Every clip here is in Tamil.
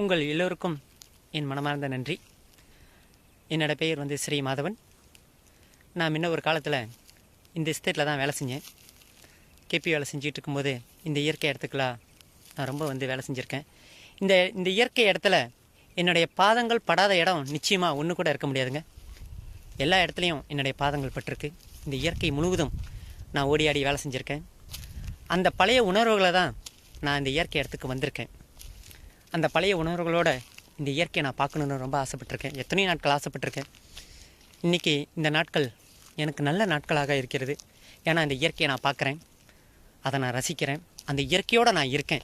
உங்கள் எல்லோருக்கும் என் மனமார்ந்த நன்றி. என்னோடய பெயர் ஸ்ரீ மாதவன். நான் முன்ன ஒரு காலத்தில் இந்த எஸ்டேட்டில் தான் வேலை செஞ்சேன். கேபி வேலை செஞ்சுட்டு இருக்கும்போது இந்த இயற்கை இடத்துக்குலாம் நான் ரொம்ப வேலை செஞ்சுருக்கேன். இந்த இயற்கை இடத்துல என்னுடைய பாதங்கள் படாத இடம் நிச்சயமாக ஒன்று கூட இருக்க முடியாதுங்க. எல்லா இடத்துலையும் என்னுடைய பாதங்கள் பட்டிருக்கு. இந்த இயற்கை முழுவதும் நான் ஓடி ஆடி வேலை செஞ்சுருக்கேன். அந்த பழைய உணர்வுகளை தான் நான் இந்த இயற்கை இடத்துக்கு வந்திருக்கேன். அந்த பழைய உணர்வுகளோட இந்த இயற்கையை நான் பார்க்கணுன்னு ரொம்ப ஆசைப்பட்டிருக்கேன். எத்தனையோ நாட்கள் ஆசைப்பட்டிருக்கேன். இன்றைக்கி இந்த நாட்கள் எனக்கு நல்ல நாட்களாக இருக்கிறது. ஏன்னா இந்த இயற்கையை நான் பார்க்குறேன், அதை நான் ரசிக்கிறேன், அந்த இயற்கையோடு நான் இருக்கேன்.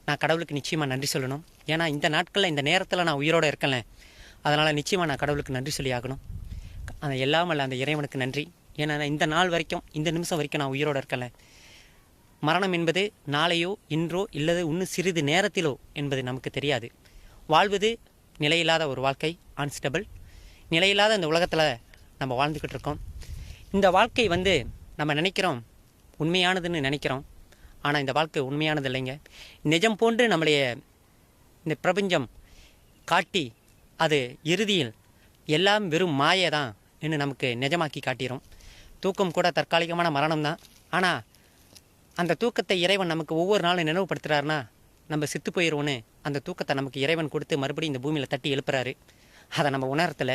நான் கடவுளுக்கு நிச்சயமாக நன்றி சொல்லணும். ஏன்னா இந்த நாட்களில் இந்த நேரத்தில் நான் உயிரோடு இருக்கேன்ல, அதனால் நிச்சயமாக நான் கடவுளுக்கு நன்றி சொல்லி ஆகணும். அந்த எல்லாம் அல்ல அந்த இறைவனுக்கு நன்றி. ஏன்னா இந்த நாள் வரைக்கும், இந்த நிமிஷம் வரைக்கும் நான் உயிரோடு இருக்கேன்ல. மரணம் என்பது நாளையோ இன்றோ இல்லது இன்னும் சிறிது நேரத்திலோ என்பது நமக்கு தெரியாது. வாழ்வது நிலையில்லாத ஒரு வாழ்க்கை, அன்ஸ்டபிள். நிலையில்லாத இந்த உலகத்தில் நம்ம வாழ்ந்துக்கிட்டு இருக்கோம். இந்த வாழ்க்கை நம்ம நினைக்கிறோம் உண்மையானதுன்னு நினைக்கிறோம். ஆனால் இந்த வாழ்க்கை உண்மையானது இல்லைங்க. நிஜம் போன்று நம்மளைய இந்த பிரபஞ்சம் காட்டி அது இறுதியில் எல்லாம் வெறும் மாயை தான் என்று நமக்கு நிஜமாக்கி காட்டிடும். தூக்கம் கூட தற்காலிகமான மரணம் தான். ஆனால் அந்த தூக்கத்தை இறைவன் நமக்கு ஒவ்வொரு நாளும் நினைவுபடுத்துகிறாருன்னா நம்ம செத்து போயிடுவோன்னு அந்த தூக்கத்தை நமக்கு இறைவன் கொடுத்து மறுபடியும் இந்த பூமியில் தட்டி எழுப்புறாரு. அதை நம்ம உணரத்தில்.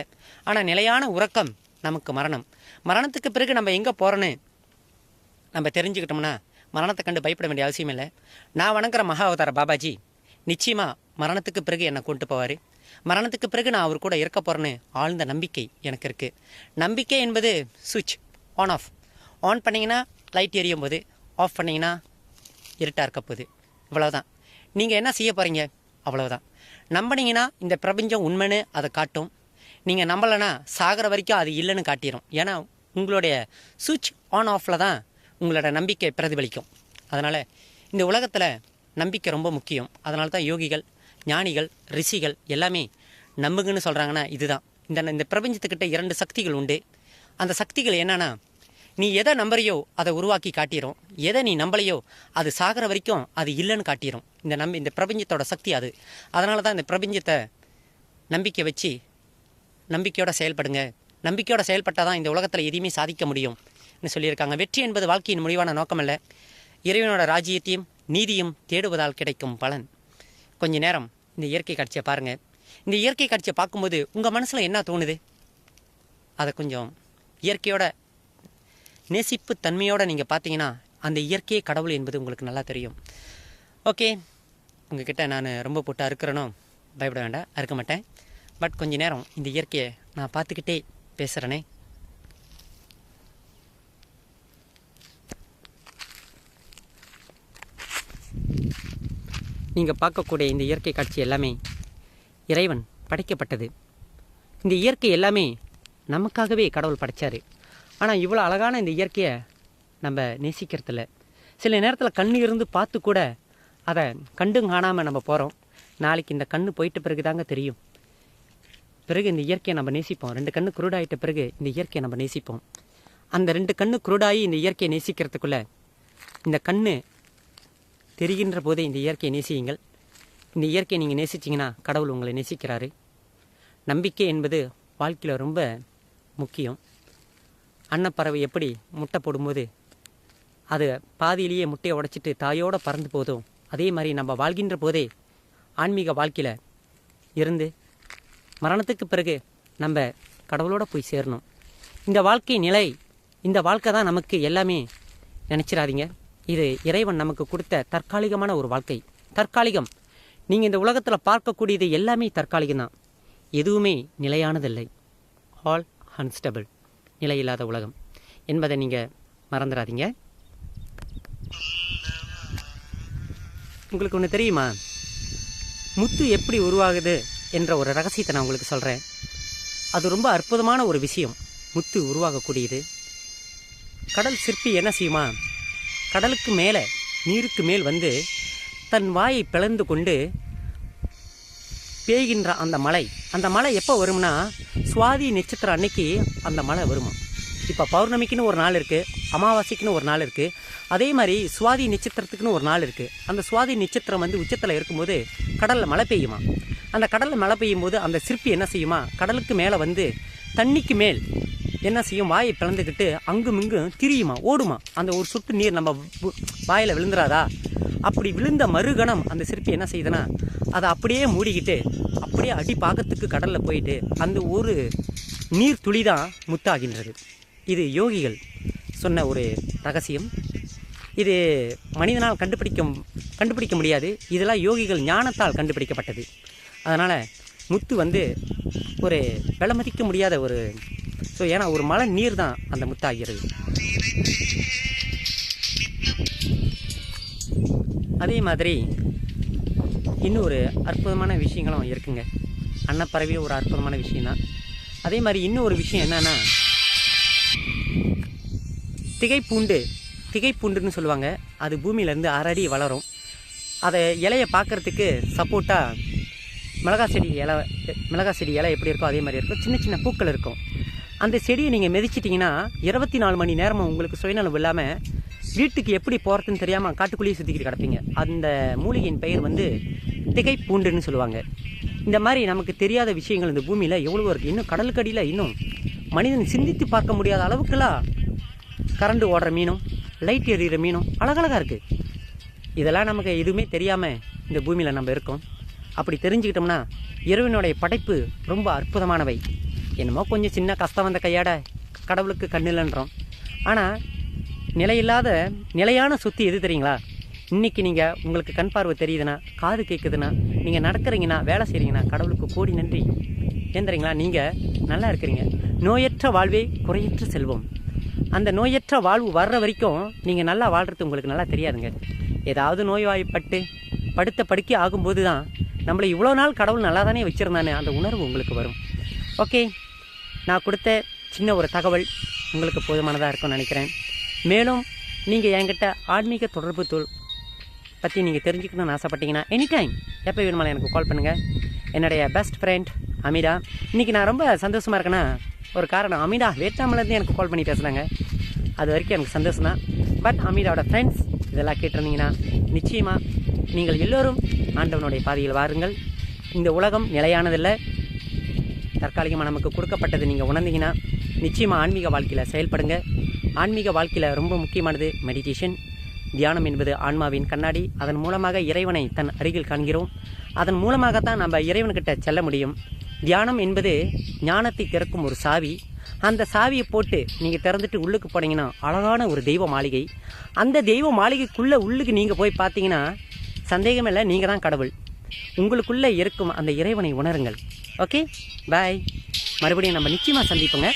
ஆனால் நிலையான உறக்கம் நமக்கு மரணம். மரணத்துக்கு பிறகு நம்ம எங்கே போகிறோன்னு நம்ம தெரிஞ்சுக்கிட்டோம்னா மரணத்தை கண்டு பயப்பட வேண்டிய அவசியம் இல்லை. நான் வணங்குற மகா அவதார பாபாஜி நிச்சயமாக மரணத்துக்கு பிறகு என்னை கொண்டு போவார். மரணத்துக்கு பிறகு நான் அவர் கூட இருக்க போகிறேன்னு ஆழ்ந்த நம்பிக்கை எனக்கு இருக்குது. நம்பிக்கை என்பது சுவிட்ச் ஆன் ஆஃப். ஆன் பண்ணிங்கன்னா லைட் எரியும் போது, ஆஃப் பண்ணிங்கன்னா இருட்டாக இருக்க போகுது. இவ்வளோதான். நீங்கள் என்ன செய்ய போகிறீங்க? அவ்வளோதான். நம்பினீங்கன்னா இந்த பிரபஞ்சம் உண்மைன்னு அதை காட்டும். நீங்கள் நம்பலைன்னா சாகிற வரைக்கும் அது இல்லைன்னு காட்டிடும். ஏன்னா உங்களுடைய சுவிட்ச் ஆன் ஆஃபில் தான் உங்களோட நம்பிக்கை பிரதிபலிக்கும். அதனால் இந்த உலகத்தில் நம்பிக்கை ரொம்ப முக்கியம். அதனால தான் யோகிகள், ஞானிகள், ரிஷிகள் எல்லாமே நம்புங்கன்னு சொல்கிறாங்கன்னா இதுதான். இந்த பிரபஞ்சத்துக்கிட்ட 2 சக்திகள் உண்டு. அந்த சக்திகள் என்னென்னா, நீ எதை நம்புறியோ அதை உருவாக்கி காட்டிடும். எதை நீ நம்பலையோ அது சாகிற வரைக்கும் அது இல்லைன்னு காட்டிடும். இந்த பிரபஞ்சத்தோட சக்தி அது. அதனால தான் இந்த பிரபஞ்சத்தை நம்பிக்கை வச்சு நம்பிக்கையோடு செயல்படுங்க. நம்பிக்கையோடு செயல்பட்டால் தான் இந்த உலகத்தில் எதையுமே சாதிக்க முடியும்னு சொல்லியிருக்காங்க. வெற்றி என்பது வாழ்க்கையின் முடிவான நோக்கமல்ல, இறைவனோட ராஜ்யத்தையும் நீதியும் தேடுவதால் கிடைக்கும் பலன். கொஞ்ச நேரம் இந்த இயற்கை காட்சியை பாருங்கள். இந்த இயற்கை காட்சியை பார்க்கும்போது உங்கள் மனசில் என்ன தோணுது? அதை கொஞ்சம் இயற்கையோட நேசிப்பு தன்மையோடு நீங்கள் பார்த்தீங்கன்னா அந்த இயற்கையே கடவுள் என்பது உங்களுக்கு நல்லா தெரியும். ஓகே, உங்ககிட்ட நான் ரொம்ப போட்டு அறுக்கிறனோ பயப்பட வேண்டாம், அறுக்க மாட்டேன். பட் கொஞ்ச நேரம் இந்த இயற்கையை நான் பார்த்துக்கிட்டே பேசுகிறேனே. நீங்கள் பார்க்கக்கூடிய இந்த இயற்கை காட்சி எல்லாமே இறைவன் படைக்கப்பட்டது. இந்த இயற்கை எல்லாமே நமக்காகவே கடவுள் படைத்தார். ஆனால் இவ்வளோ அழகான இந்த இயற்கையை நம்ம நேசிக்கிறதில்ல. சில நேரத்தில் கண் இருந்து பார்த்து கூட அதை கண்டும் காணாமல் நம்ம போகிறோம். நாளைக்கு இந்த கண் போயிட்ட பிறகு தாங்க தெரியும். பிறகு இந்த இயற்கையை நம்ம நேசிப்போம். 2 கண்ணு குருடாயிட்ட பிறகு இந்த இயற்கையை நம்ம நேசிப்போம். அந்த 2 கண்ணு குருடாகி இந்த இயற்கையை நேசிக்கிறதுக்குள்ளே இந்த கண் தெரிகின்ற போதே இந்த இயற்கையை நேசியுங்கள். இந்த இயற்கையை நீங்கள் நேசிச்சிங்கன்னா கடவுள் உங்களை நேசிக்கிறாரு. நம்பிக்கை என்பது வாழ்க்கையில் ரொம்ப முக்கியம். அன்னப்பறவை எப்படி முட்டை போடும்போது அது பாதியிலேயே முட்டையை உடைச்சிட்டு தாயோடு பறந்து போதும், அதே மாதிரி நம்ம வாழ்கின்ற போதே ஆன்மீக வாழ்க்கையில் இருந்து மரணத்துக்கு பிறகு நம்ம கடவுளோடு போய் சேரணும். இந்த வாழ்க்கை நிலை, இந்த வாழ்க்கை தான் நமக்கு எல்லாமே நினச்சிடாதீங்க. இது இறைவன் நமக்கு கொடுத்த தற்காலிகமான ஒரு வாழ்க்கை. தற்காலிகம். நீங்கள் இந்த உலகத்தில் பார்க்கக்கூடியது எல்லாமே தற்காலிகம் தான். எதுவுமே நிலையானதில்லை. ஆல் அன்ஸ்டபிள், நிலையில்லாத உலகம் என்பதை நீங்கள் மறந்துடாதீங்க. உங்களுக்கு ஒன்று தெரியுமா? முத்து எப்படி உருவாகுது என்ற ஒரு ரகசியத்தை நான் உங்களுக்கு சொல்கிறேன். அது ரொம்ப அற்புதமான ஒரு விஷயம். முத்து உருவாகக்கூடியது. கடல் சிற்பி என்ன செய்யுமா, கடலுக்கு மேலே நீருக்கு மேல் தன் வாயை பிளந்து கொண்டு பெய்கின்ற அந்த மழை எப்போ வரும்னா சுவாதி நட்சத்திரம் அன்னைக்கு அந்த மழை வருமா. இப்போ பௌர்ணமிக்குன்னு ஒரு நாள் இருக்குது, அமாவாசைக்குன்னு ஒரு நாள் இருக்குது. அதே மாதிரி சுவாதி நட்சத்திரத்துக்குன்னு ஒரு நாள் இருக்குது. அந்த சுவாதி நட்சத்திரம் வந்து உச்சத்தில் இருக்கும்போது கடலில் மழை பெய்யுமா. அந்த கடலில் மழை பெய்யும் போது அந்த சிற்பி என்ன செய்யுமா, கடலுக்கு மேலே வந்து தண்ணிக்கு மேல் என்ன செய்யும், வாயை பிளந்துக்கிட்டு அங்கும் இங்கும் திரியுமா, ஓடுமா. அந்த ஒரு சொட்டு நீர் நம்ம வாயில் விழுந்துராதா. அப்படி விழுந்த மறுகணம் அந்த சிற்பி என்ன செய்யுதுன்னா, அதை அப்படியே மூடிக்கிட்டு அப்படியே அடி பாகத்துக்கு கடலில் போயிட்டு அந்த ஒரு நீர் துளி தான் முத்தாகின்றது. இது யோகிகள் சொன்ன ஒரு ரகசியம். இது மனிதனால் கண்டுபிடிக்க முடியாது. இதெல்லாம் யோகிகள் ஞானத்தால் கண்டுபிடிக்கப்பட்டது. அதனால் முத்து வந்து ஒரு விலை மதிக்க முடியாத ஒரு ஏன்னா ஒரு மழை நீர் தான் அந்த முத்தாகிறது. அதே மாதிரி இன்னும் ஒரு அற்புதமான விஷயங்களும் இருக்குங்க. அன்னப்பறவை ஒரு அற்புதமான விஷயம்தான். அதே மாதிரி இன்னும் ஒரு விஷயம் என்னன்னா, திகைப்பூண்டுன்னு சொல்லுவாங்க. அது பூமியிலேருந்து 6 அடி வளரும். அதை இலையை பார்க்குறதுக்கு சப்போர்ட்டாக மிளகா செடி இலை எப்படி இருக்கோ அதே மாதிரி இருக்கும். சின்ன சின்ன பூக்கள் இருக்கும். அந்த செடியை நீங்கள் மிதிச்சிட்டிங்கன்னா 24 மணி நேரமும் உங்களுக்கு சுயநலம் இல்லாமல் வீட்டுக்கு எப்படி போகிறதுன்னு தெரியாமல் காட்டுக்குள்ளேயே சுற்றிக்கிட்டு கிடப்பீங்க. அந்த மூலிகையின் பெயர் வந்து திகைப்பூண்டுன்னு சொல்லுவாங்க. இந்த மாதிரி நமக்கு தெரியாத விஷயங்கள் இந்த பூமியில் எவ்வளவோ இருக்குது. இன்னும் கடலுக்கடியில் இன்னும் மனிதன் சிந்தித்து பார்க்க முடியாத அளவுக்குலாம் கரண்டு ஓடுற மீனும் லைட் எறிகிற மீனும் அழகழகாக இருக்குது. இதெல்லாம் நமக்கு எதுவுமே தெரியாமல் இந்த பூமியில் நம்ம இருக்கோம். அப்படி தெரிஞ்சுக்கிட்டோம்னா இறைவனுடைய படைப்பு ரொம்ப அற்புதமானவை. என்னமோ கொஞ்சம் சின்ன கஷ்டம் வந்த கையாட கடவுளுக்கு கண்ணில்ன்றோம். ஆனால் நிலையான சொத்து எது தெரியுங்களா? இன்றைக்கி நீங்கள் உங்களுக்கு கண் பார்வை தெரியுதுன்னா, காது கேட்குதுன்னா, நீங்கள் நடக்கிறீங்கன்னா, வேலை செய்கிறீங்கன்னா கடவுளுக்கு கோடி நன்றி. ஏன் தெரியுங்களா? நீங்கள் நல்லா இருக்கிறீங்க. நோயற்ற வாழ்வே குறையற்ற செல்வம். அந்த நோயற்ற வாழ்வு வர்ற வரைக்கும் நீங்கள் நல்லா வாழ்கிறது உங்களுக்கு நல்லா தெரியாதுங்க. ஏதாவது நோய்வாய்ப்பட்டு படுத்த படுக்கை ஆகும்போது தான் நம்மளை இவ்வளோ நாள் கடவுள் நல்லா தானே வச்சுருந்தானே அந்த உணர்வு உங்களுக்கு வரும். ஓகே, நான் கொடுத்த சின்ன ஒரு தகவல் உங்களுக்கு போதுமானதாக இருக்கும்னு நினைக்கிறேன். மேலும் நீங்கள் என்கிட்ட ஆன்மீக தொடர்பு பற்றி நீங்கள் தெரிஞ்சுக்கணும்னு ஆசைப்பட்டீங்கன்னா எனி டைம் எப்போ வேணுமாலும் எனக்கு கால் பண்ணுங்கள். என்னுடைய பெஸ்ட் ஃப்ரெண்ட் அமிதா. இன்றைக்கி நான் ரொம்ப சந்தோஷமாக இருக்கேன்னா ஒரு காரணம், அமிதா வேட்டாமலேருந்து எனக்கு கால் பண்ணி பேசுகிறாங்க. அது வரைக்கும் எனக்கு சந்தோஷம் தான். பட் அமிதாவோட ஃப்ரெண்ட்ஸ் இதெல்லாம் கேட்டிருந்தீங்கன்னா நிச்சயமாக நீங்கள் எல்லோரும் ஆண்டவனுடைய பாதையில் வாருங்கள். இந்த உலகம் நிலையானதில்லை, தற்காலிகமாக நமக்கு கொடுக்கப்பட்டது. நீங்கள் உணர்ந்தீங்கன்னா நிச்சயமாக ஆன்மீக வாழ்க்கையில் செயல்படுங்க. ஆன்மீக வாழ்க்கையில் ரொம்ப முக்கியமானது மெடிடேஷன். தியானம் என்பது ஆன்மாவின் கண்ணாடி. அதன் மூலமாக இறைவனை தன் அருகில் காண்கிறோம். அதன் மூலமாகத்தான் நம்ம இறைவன்கிட்ட செல்ல முடியும். தியானம் என்பது ஞானத்தை திறக்கும் ஒரு சாவி. அந்த சாவியை போட்டு நீங்கள் திறந்துட்டு உள்ளுக்கு போனீங்கன்னா அழகான ஒரு தெய்வ மாளிகை. அந்த தெய்வ மாளிகைக்குள்ளே உள்ளுக்கு நீங்கள் போய் பார்த்தீங்கன்னா சந்தேகமே இல்லை, நீங்கள் தான் கடவுள். உங்களுக்குள்ளே இருக்கும் அந்த இறைவனை உணருங்கள். ஓகே, பாய். மறுபடியும் நம்ம நிச்சயமாக சந்திப்போங்க.